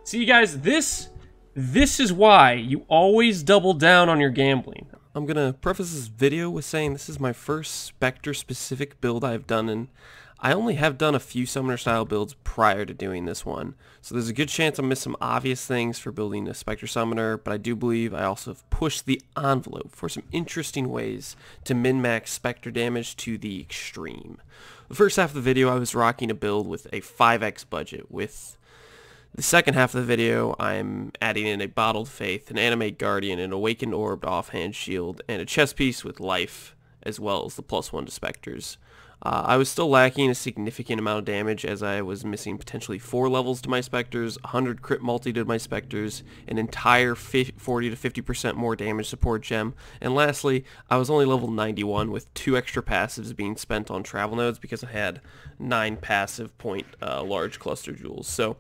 See, you guys, this is why you always double down on your gambling. I'm gonna preface this video with saying this is my first Spectre specific build I've done, and I only have done a few Summoner style builds prior to doing this one. So there's a good chance I missed some obvious things for building a Spectre Summoner, but I do believe I also have pushed the envelope for some interesting ways to min-max Spectre damage to the extreme. The first half of the video I was rocking a build with a 5x budget. With the second half of the video, I'm adding in a Bottled Faith, an Animate Guardian, an Awakened Orbed Offhand Shield, and a chess piece with Life, as well as the +1 to Spectres. I was still lacking a significant amount of damage, as I was missing potentially 4 levels to my Spectres, 100 crit multi to my Spectres, an entire 40 to 50% more damage support gem, and lastly, I was only level 91 with 2 extra passives being spent on travel nodes because I had 9 passive point large cluster jewels. So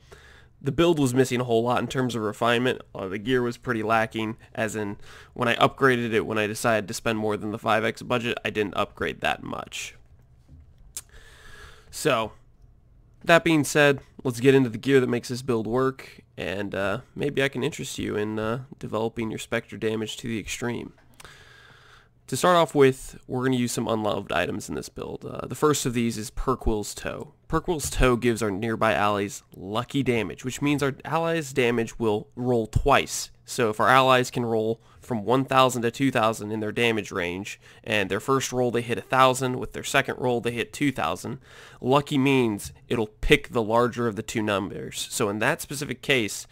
the build was missing a whole lot in terms of refinement. The gear was pretty lacking, as in when I upgraded it, when I decided to spend more than the 5x budget, I didn't upgrade that much. So, that being said, let's get into the gear that makes this build work, and maybe I can interest you in developing your Spectre damage to the extreme. To start off with, we're going to use some unloved items in this build. The first of these is Perkwill's Toe. Perkwill's Toe gives our nearby allies lucky damage, which means our allies' damage will roll twice. So if our allies can roll from 1,000 to 2,000 in their damage range, and their first roll they hit 1,000, with their second roll they hit 2,000, lucky means it'll pick the larger of the two numbers. So in that specific case,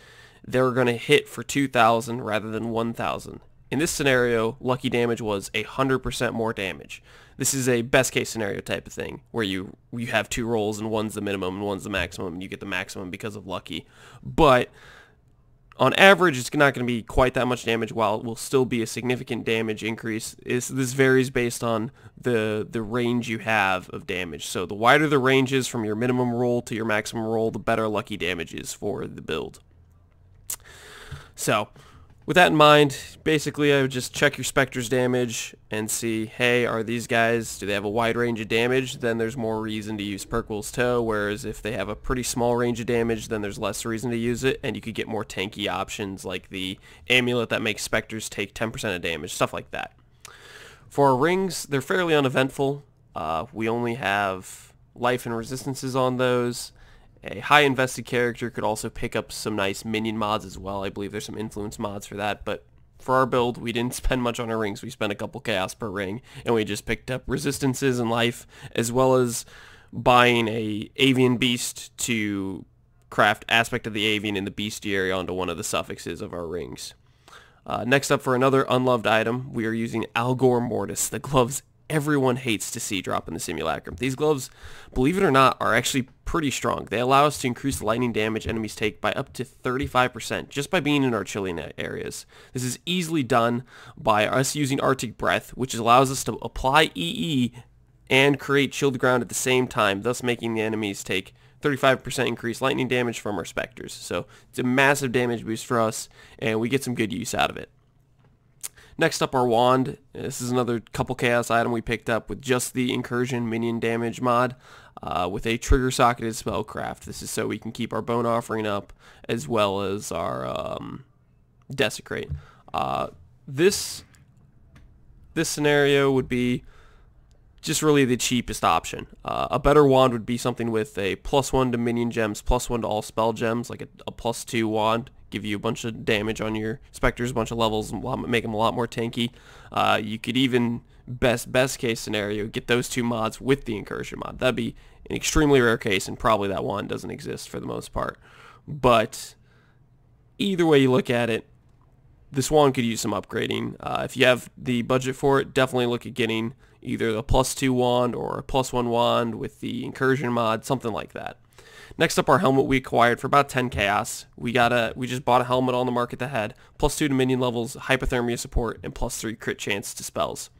they're going to hit for 2,000 rather than 1,000. In this scenario, lucky damage was 100% more damage. This is a best case scenario type of thing, where you have 2 rolls and one's the minimum and one's the maximum, and you get the maximum because of lucky. But on average, it's not going to be quite that much damage, while it will still be a significant damage increase. This varies based on the range you have of damage. So the wider the range is from your minimum roll to your maximum roll, the better lucky damage is for the build. So with that in mind, basically I would just check your Spectre's damage and see, hey, are these guys, do they have a wide range of damage? Then there's more reason to use Perkwill's Toe, whereas if they have a pretty small range of damage, then there's less reason to use it, and you could get more tanky options like the Amulet that makes Spectres take 10% of damage, stuff like that. For our rings, they're fairly uneventful. We only have life and resistances on those. A high invested character could also pick up some nice minion mods as well. I believe there's some influence mods for that, but for our build, we didn't spend much on our rings. We spent a couple chaos per ring, and we just picked up resistances and life, as well as buying a avian beast to craft aspect of the avian in the bestiary onto one of the suffixes of our rings. Next up, for another unloved item, we are using Algor Mortis, the gloves everyone hates to see drop in the Simulacrum. These gloves, believe it or not, are actually pretty strong. They allow us to increase the lightning damage enemies take by up to 35% just by being in our chilling areas. This is easily done by us using Arctic Breath, which allows us to apply EE and create chilled ground at the same time, thus making the enemies take 35% increased lightning damage from our Spectres. So it's a massive damage boost for us, and we get some good use out of it. Next up, our wand. This is another couple chaos item we picked up with just the incursion minion damage mod with a trigger socketed spellcraft. This is so we can keep our bone offering up as well as our desecrate. This scenario would be just really the cheapest option. A better wand would be something with a +1 to minion gems, +1 to all spell gems, like a +2 wand. Give you a bunch of damage on your Spectres, a bunch of levels, and make them a lot more tanky. You could even, best case scenario, get those 2 mods with the incursion mod. That'd be an extremely rare case, and probably that wand doesn't exist for the most part. But either way you look at it, this wand could use some upgrading. If you have the budget for it, definitely look at getting either the +2 wand or a +1 wand with the incursion mod, something like that. Next up, our helmet we acquired for about 10 chaos. We just bought a helmet on the market that had +2 to minion levels, hypothermia support, and +3 crit chance to spells.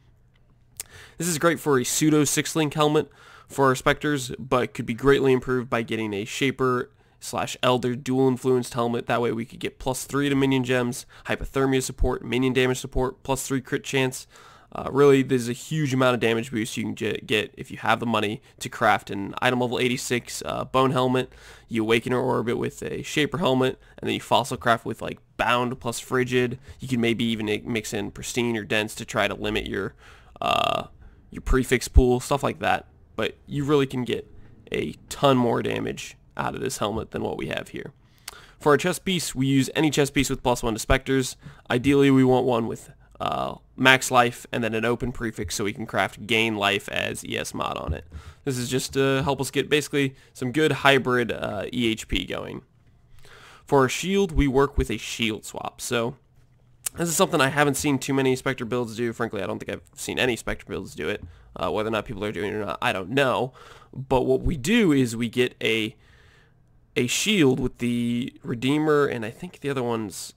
This is great for a pseudo 6-link helmet for our Spectres, but could be greatly improved by getting a Shaper / Elder dual influenced helmet. That way we could get +3 to minion gems, hypothermia support, minion damage support, +3 crit chance. Really, there's a huge amount of damage boost you can get if you have the money to craft an item level 86 bone helmet. You awaken or orbit with a shaper helmet, and then you fossil craft with like bound plus frigid. You can maybe even mix in pristine or dense to try to limit your prefix pool, stuff like that. But you really can get a ton more damage out of this helmet than what we have here. For our chest piece, we use any chest piece with +1 to Spectres. Ideally, we want one with max life and then an open prefix so we can craft gain life as ES mod on it. This is just to help us get basically some good hybrid EHP going. For our shield, we work with a shield swap. So this is something I haven't seen too many Spectre builds do. Frankly, I don't think I've seen any Spectre builds do it. Whether or not people are doing it or not, I don't know. But what we do is we get a shield with the Redeemer, and I think the other one's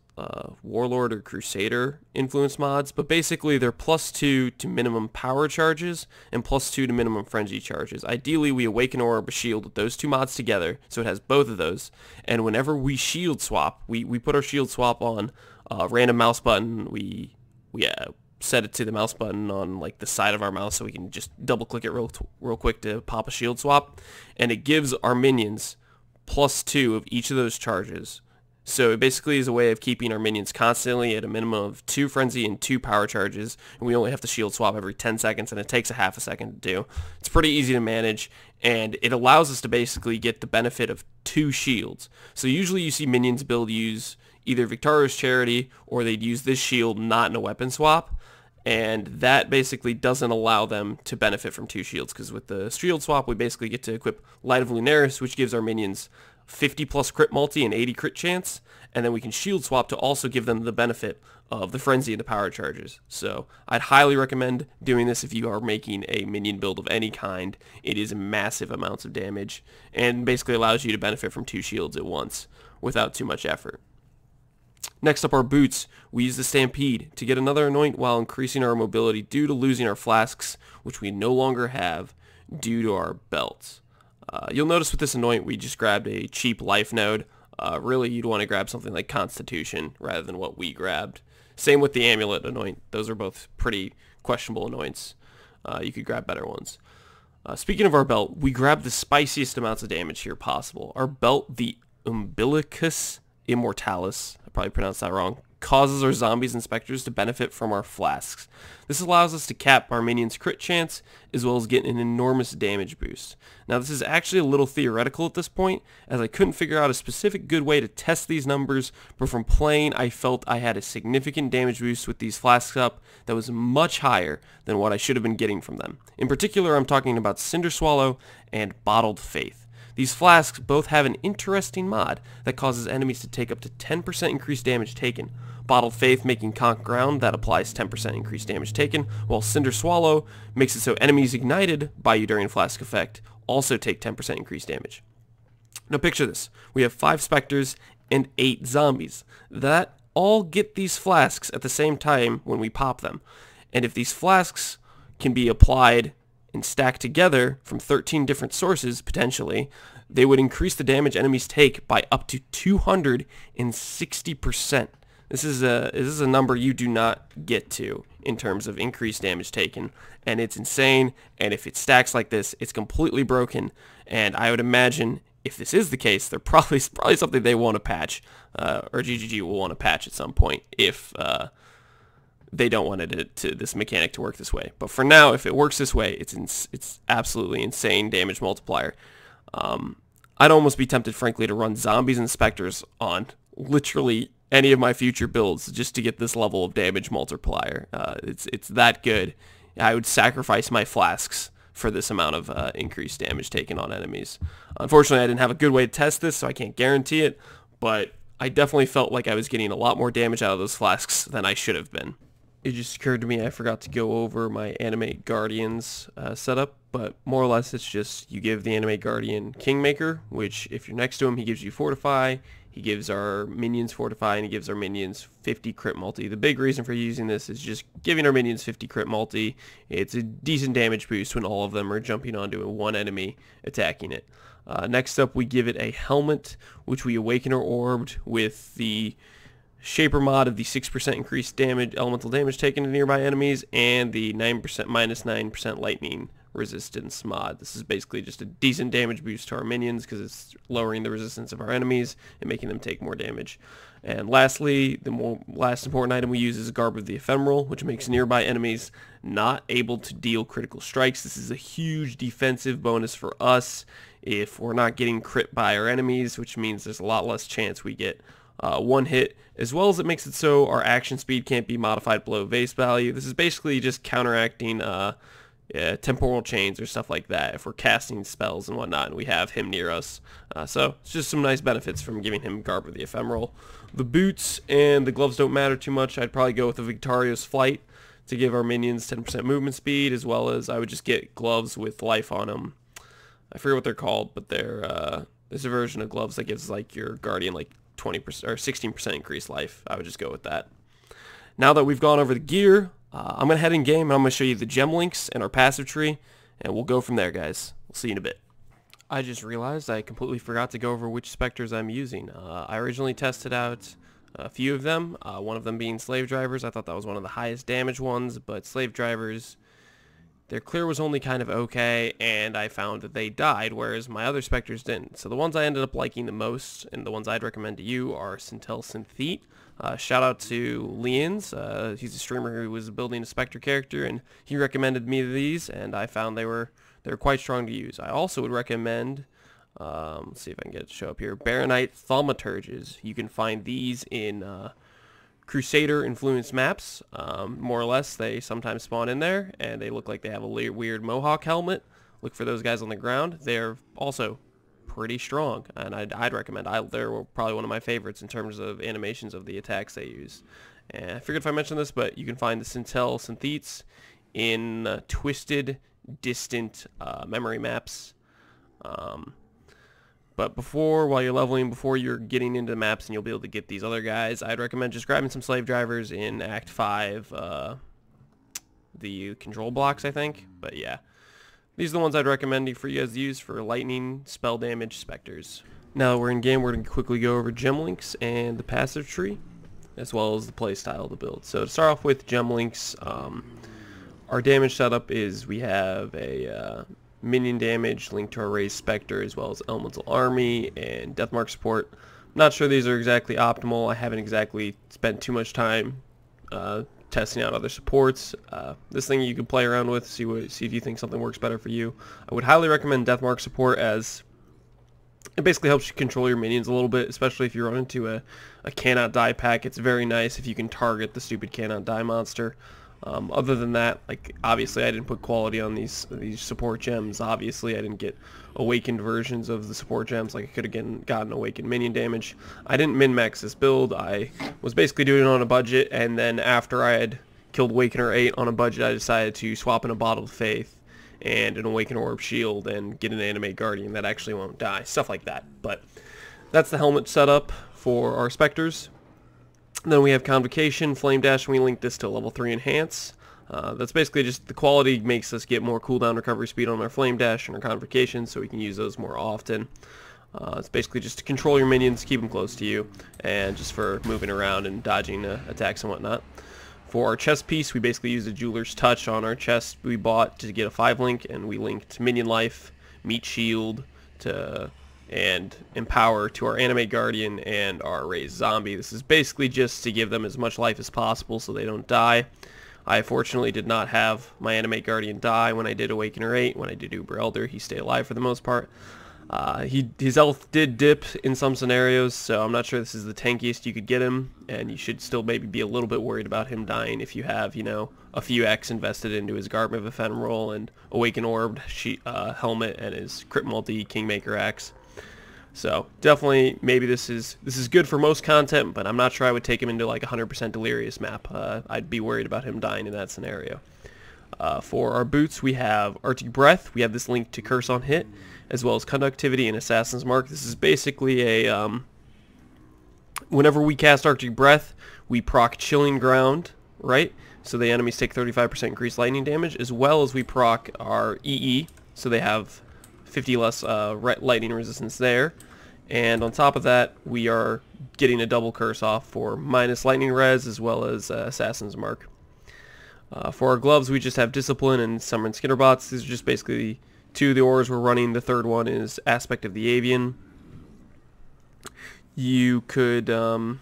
Warlord or Crusader influence mods, but basically they're +2 to minimum power charges and +2 to minimum frenzy charges. Ideally, we awaken or orb a shield with those two mods together, so it has both of those. And whenever we shield swap, we put our shield swap on a random mouse button. We set it to the mouse button on like the side of our mouse so we can just double click it real quick to pop a shield swap, and it gives our minions +2 of each of those charges. So it basically is a way of keeping our minions constantly at a minimum of 2 frenzy and 2 power charges, and we only have to shield swap every 10 seconds, and it takes a half a second to do. It's pretty easy to manage, and it allows us to basically get the benefit of 2 shields. So usually you see minions build use either Victorious Charity, or they'd use this shield not in a weapon swap, and that basically doesn't allow them to benefit from 2 shields, because with the shield swap we basically get to equip Light of Lunaris, which gives our minions 50 plus crit multi and 80 crit chance, and then we can shield swap to also give them the benefit of the frenzy and the power charges. So I'd highly recommend doing this if you are making a minion build of any kind. It is massive amounts of damage and basically allows you to benefit from 2 shields at once without too much effort. Next up, our boots. We use the Stampede to get another anoint while increasing our mobility due to losing our flasks, which we no longer have due to our belts. You'll notice with this anoint we just grabbed a cheap life node. Really, you'd want to grab something like Constitution rather than what we grabbed. Same with the Amulet anoint. Those are both pretty questionable anoints. You could grab better ones. Speaking of our belt, we grabbed the spiciest amounts of damage here possible. Our belt, the Umbilicus Immortalis, I probably pronounced that wrong, causes our zombies and specters to benefit from our flasks. This allows us to cap our minions' crit chance as well as get an enormous damage boost. Now this is actually a little theoretical at this point, as I couldn't figure out a specific good way to test these numbers, but from playing I felt I had a significant damage boost with these flasks up that was much higher than what I should have been getting from them. In particular, I'm talking about Cinder Swallow and Bottled Faith. These flasks both have an interesting mod that causes enemies to take up to 10% increased damage taken. Bottled Faith making Conk Ground, that applies 10% increased damage taken, while Cinder Swallow makes it so enemies ignited by you during Flask effect also take 10% increased damage. Now picture this. We have 5 Spectres and 8 zombies that all get these flasks at the same time when we pop them. And if these flasks can be applied and stacked together from 13 different sources, potentially, they would increase the damage enemies take by up to 260%. This is a number you do not get to in terms of increased damage taken, and it's insane, and if it stacks like this, it's completely broken, and I would imagine if this is the case, they're probably something they want to patch, or GGG will want to patch at some point if they don't want this mechanic to work this way. But for now, if it works this way, it's absolutely insane damage multiplier. I'd almost be tempted, frankly, to run zombies and specters on literally any of my future builds just to get this level of damage multiplier. It's that good. I would sacrifice my flasks for this amount of increased damage taken on enemies. Unfortunately, I didn't have a good way to test this, so I can't guarantee it, but I definitely felt like I was getting a lot more damage out of those flasks than I should have been. It just occurred to me I forgot to go over my Animate Guardians setup, but more or less it's just you give the Animate Guardian Kingmaker, which if you're next to him, he gives you Fortify, he gives our minions Fortify, and he gives our minions 50 crit multi. The big reason for using this is just giving our minions 50 crit multi. It's a decent damage boost when all of them are jumping onto one enemy attacking it. Next up, we give it a helmet, which we awaken or orbed with the Shaper mod of the 6% increased damage, elemental damage taken to nearby enemies, and the 9% minus 9% lightning resistance mod. This is basically just a decent damage boost to our minions because it's lowering the resistance of our enemies and making them take more damage. And lastly, the last important item we use is Garb of the Ephemeral, which makes nearby enemies not able to deal critical strikes. This is a huge defensive bonus for us if we're not getting crit by our enemies, which means there's a lot less chance we get one hit, as well as it makes it so our action speed can't be modified below base value. This is basically just counteracting temporal chains or stuff like that if we're casting spells and whatnot and we have him near us. So it's just some nice benefits from giving him Garb of the Ephemeral. The boots and the gloves don't matter too much. I'd probably go with the Victorio's Flight to give our minions 10% movement speed, as well as I would just get gloves with life on them. I forget what they're called, but there's a version of gloves that gives like your guardian like 20% or 16% increased life. I would just go with that. Now that we've gone over the gear, I'm going to head in game and I'm going to show you the gem links and our passive tree, and we'll go from there, guys. We'll see you in a bit. I just realized I completely forgot to go over which Spectres I'm using. I originally tested out a few of them, one of them being Slave Drivers. I thought that was one of the highest damage ones, but Slave Drivers, their clear was only kind of okay, and I found that they died, whereas my other Spectres didn't. So the ones I ended up liking the most, and the ones I'd recommend to you, are Sintel Synthete. Shout out to Lians. He's a streamer who was building a Spectre character, and he recommended me these, and I found they were quite strong to use. I also would recommend, let's see if I can get it to show up here, Baronite Thaumaturges. You can find these in Crusader influenced maps. More or less, they sometimes spawn in there, and they look like they have a weird mohawk helmet. Look for those guys on the ground. They're also pretty strong, and I'd recommend. They're probably one of my favorites in terms of animations of the attacks they use. And I forget if I mentioned this, but you can find the Sintel Synthetes in Twisted Distant memory maps. But while you're leveling, before you're getting into maps and you'll be able to get these other guys, I'd recommend just grabbing some Slave Drivers in Act 5, the control blocks, I think. But yeah, these are the ones I'd recommend for you guys to use for lightning, spell damage, Spectres. Now that we're in game, we're going to quickly go over gem links and the passive tree, as well as the playstyle of the build. So to start off with gem links, our damage setup is we have a minion damage linked to our raised Spectre, as well as Elemental Army and Deathmark support. I'm not sure these are exactly optimal. I haven't exactly spent too much time testing out other supports. This thing you can play around with, see if you think something works better for you. I would highly recommend Deathmark support, as it basically helps you control your minions a little bit, especially if you run into a cannot die pack. It's very nice if you can target the stupid cannot die monster. Other than that, like, obviously I didn't put quality on these support gems. Obviously I didn't get awakened versions of the support gems, like I could have gotten awakened minion damage. I didn't min-max this build. I was basically doing it on a budget, and then after I had killed Awakener 8 on a budget, I decided to swap in a Bottle of Faith and an Awaken Orb Shield and get an Animate Guardian that actually won't die. Stuff like that. But that's the helmet setup for our Spectres. Then we have Convocation, Flame Dash, and we link this to level 3 Enhance. That's basically just the quality makes us get more cooldown recovery speed on our Flame Dash and our Convocation, so we can use those more often. It's basically just to control your minions, keep them close to you, and just for moving around and dodging attacks and whatnot. For our chest piece, we basically used a Jeweler's Touch on our chest we bought to get a 5-link, and we linked Minion Life, Meat Shield, and Empower to our Animate Guardian and our Raised Zombie. This is basically just to give them as much life as possible so they don't die. I fortunately did not have my Animate Guardian die when I did Awakener 8. When I did Uber Elder, he stayed alive for the most part. His health did dip in some scenarios, so I'm not sure this is the tankiest you could get him, and you should still maybe be a little bit worried about him dying if you have, you know, a few X invested into his Garb of Ephemeral and Awaken Orbed helmet and his Crit Multi Kingmaker Axe. So definitely, maybe this is good for most content, but I'm not sure I would take him into like 100% Delirious map. I'd be worried about him dying in that scenario. For our boots, we have Arctic Breath. We have this link to Curse on Hit, as well as Conductivity and Assassin's Mark. This is basically a, whenever we cast Arctic Breath, we proc Chilling Ground, right? So the enemies take 35% increased lightning damage, as well as we proc our EE, so they have 50 less lightning resistance there. And on top of that, we are getting a double curse off for minus lightning res as well as Assassin's Mark. For our gloves, we just have Discipline and Summon Skitterbots. These are just basically two of the ores we're running. The third one is Aspect of the Avian. You could, I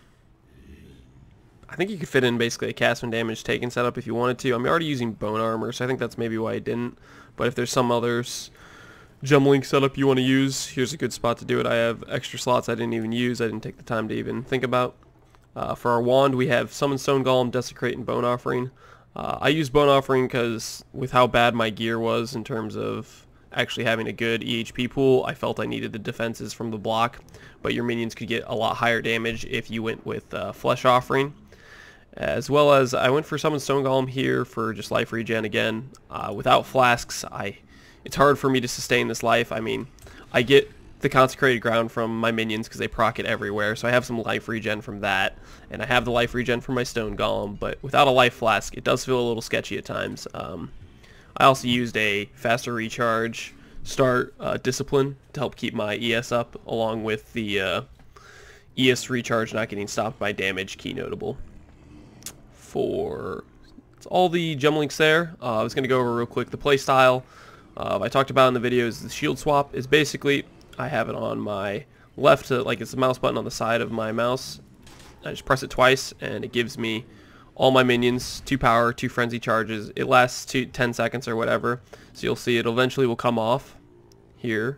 think you could fit in basically a cast when damage taken setup if you wanted to. I'm already using Bone Armor, so I think that's maybe why I didn't. But if there's some others Gemlink setup you want to use, here's a good spot to do it. I have extra slots I didn't even use. I didn't take the time to even think about. For our wand, we have Summon Stone Golem, Desecrate, and Bone Offering. I use Bone Offering because with how bad my gear was in terms of actually having a good EHP pool, I felt I needed the defenses from the block, but your minions could get a lot higher damage if you went with Flesh Offering. As well as I went for Summon Stone Golem here for just life regen again. Without flasks, it's hard for me to sustain this life. I mean, I get the Consecrated Ground from my minions because they proc it everywhere, so I have some life regen from that, and I have the life regen from my Stone Golem, but without a life flask, it does feel a little sketchy at times. I also used a faster recharge start Discipline to help keep my ES up, along with the ES recharge not getting stopped by damage key notable. For all the Gemlinks there, I was going to go over real quick the playstyle. I talked about in the videos, the shield swap is basically, I have it on my left, like it's a mouse button on the side of my mouse. I just press it twice and it gives me all my minions, 2 power, 2 frenzy charges. It lasts 10 seconds or whatever, so you'll see it eventually will come off here,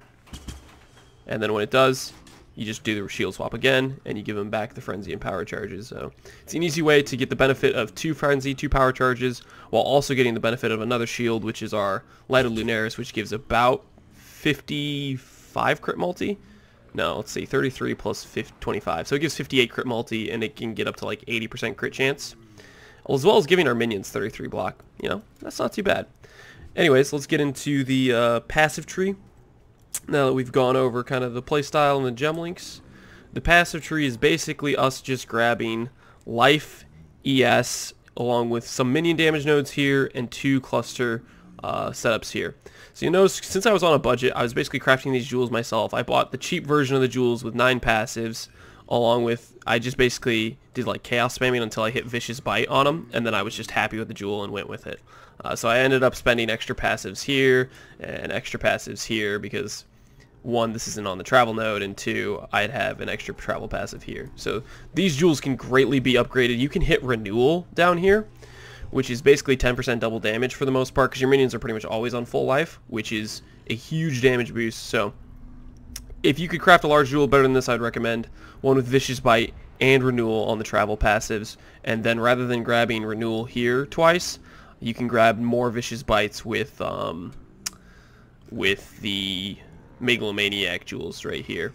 and then when it does, you just do the shield swap again and you give them back the frenzy and power charges. So it's an easy way to get the benefit of 2 frenzy, 2 power charges, while also getting the benefit of another shield, which is our Light of Lunaris, which gives about 55 crit multi. No, let's see, 33 plus 25. So it gives 58 crit multi, and it can get up to like 80% crit chance, as well as giving our minions 33 block. You know, that's not too bad. Anyways, let's get into the passive tree. Now that we've gone over kind of the playstyle and the Gemlinks, the passive tree is basically us just grabbing life, ES, along with some minion damage nodes here and 2 cluster setups here. So you notice, since I was on a budget, I was basically crafting these jewels myself. I bought the cheap version of the jewels with 9 passives, along with, I just basically did like chaos spamming until I hit Vicious Bite on them, and then I was just happy with the jewel and went with it. So I ended up spending extra passives here and extra passives here because, 1, this isn't on the travel node, and 2, I'd have an extra travel passive here. So these jewels can greatly be upgraded. You can hit Renewal down here, which is basically 10% double damage for the most part, because your minions are pretty much always on full life, which is a huge damage boost. So if you could craft a large jewel better than this, I'd recommend one with Vicious Bite and Renewal on the travel passives, and then rather than grabbing Renewal here twice, you can grab more Vicious Bites with the Megalomaniac jewels right here.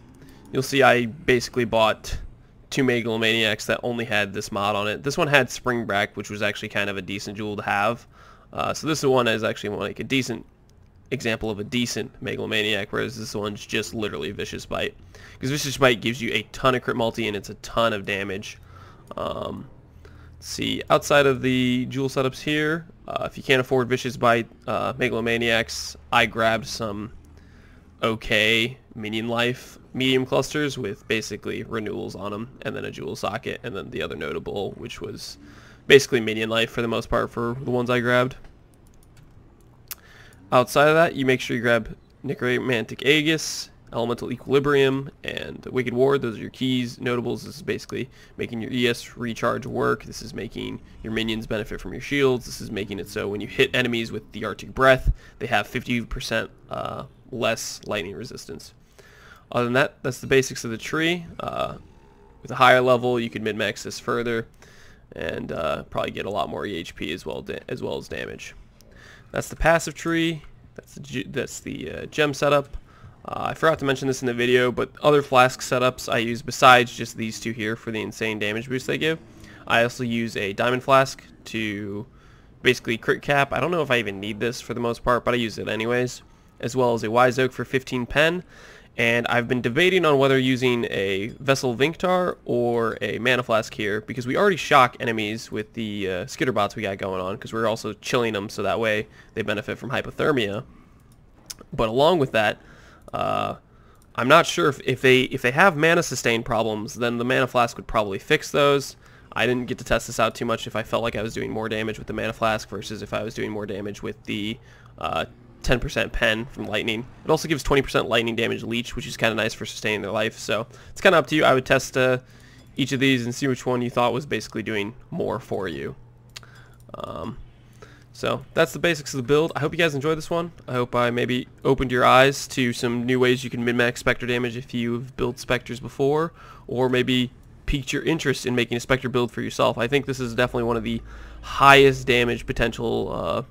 You'll see I basically bought 2 Megalomaniacs that only had this mod on it. This one had Springback, which was actually kind of a decent jewel to have. So this one is actually like a decent example of a decent Megalomaniac, whereas this one's just literally Vicious Bite. Because Vicious Bite gives you a ton of crit multi and it's a ton of damage. Let's see, outside of the jewel setups here, if you can't afford Vicious Bite Megalomaniacs, I grabbed some okay minion life medium clusters with basically renewals on them, and then a jewel socket, and then the other notable, which was basically minion life for the most part for the ones I grabbed. Outside of that, you make sure you grab Necromantic Aegis, Elemental Equilibrium, and Wicked Ward. Those are your keys. Notables, this is basically making your ES recharge work. This is making your minions benefit from your shields. This is making it so when you hit enemies with the Arctic Breath, they have 50% less lightning resistance. Other than that, that's the basics of the tree. With a higher level, you can min-max this further and probably get a lot more EHP as well as damage. That's the passive tree. That's the gem setup. I forgot to mention this in the video, but other flask setups I use besides just these 2 here for the insane damage boost they give. I also use a diamond flask to basically crit cap. I don't know if I even need this for the most part, but I use it anyways. As well as a Wise Oak for 15 pen. And I've been debating on whether using a Vessel Vinctar or a Mana Flask here, because we already shock enemies with the Skitterbots we got going on, because we're also chilling them so that way they benefit from hypothermia. But along with that, I'm not sure if they have mana sustain problems, then the Mana Flask would probably fix those. I didn't get to test this out too much if I felt like I was doing more damage with the Mana Flask versus if I was doing more damage with the 10% pen from Lightning. It also gives 20% Lightning damage leech, which is kind of nice for sustaining their life. So it's kind of up to you. I would test each of these and see which one you thought was basically doing more for you. So that's the basics of the build. I hope you guys enjoyed this one. I hope I maybe opened your eyes to some new ways you can min-max Spectre damage if you've built Spectres before, or maybe piqued your interest in making a Spectre build for yourself. I think this is definitely one of the highest damage potential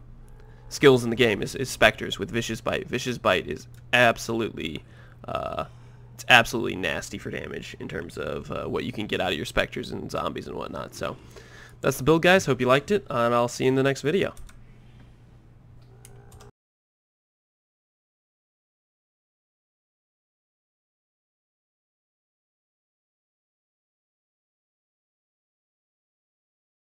skills in the game is Spectres with Vicious Bite. Vicious Bite is absolutely it's absolutely nasty for damage in terms of what you can get out of your Spectres and zombies and whatnot. So that's the build, guys. Hope you liked it, and I'll see you in the next video.